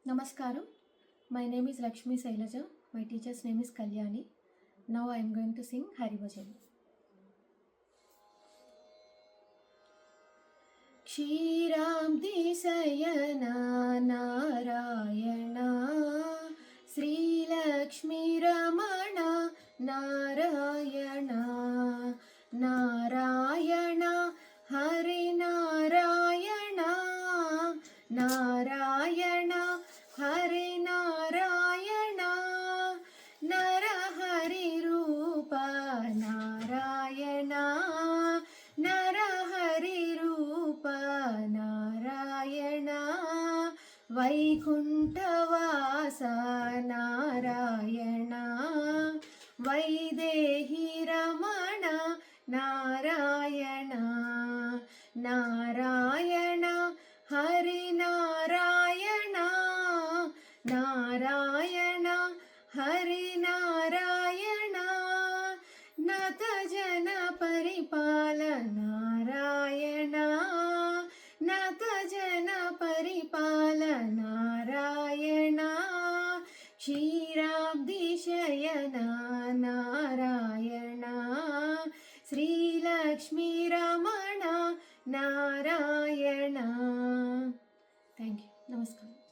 Namaskaram. My name is Lakshmi Sailaja. My teacher's name is Kalyani. Now I am going to sing Hari Bhajan. Kshiramdi Sayana Narayana Sri Lakshmi Ramana Narayana Narayana Hari Narayana Narayana Hari Narayana Narahari Rupa Narayana Narahari Rupa Narayana Vaikuntavasa Narayana Vaidehi Ramana Narayana Narayana Hari Narayana Narayana Hari Narayana Nata Jana Paripala Narayana Nata Jana Paripala Narayana Kshiramdi Shayana Narayana Sri Lakshmi Ramana Narayana. Thank you. Namaskar.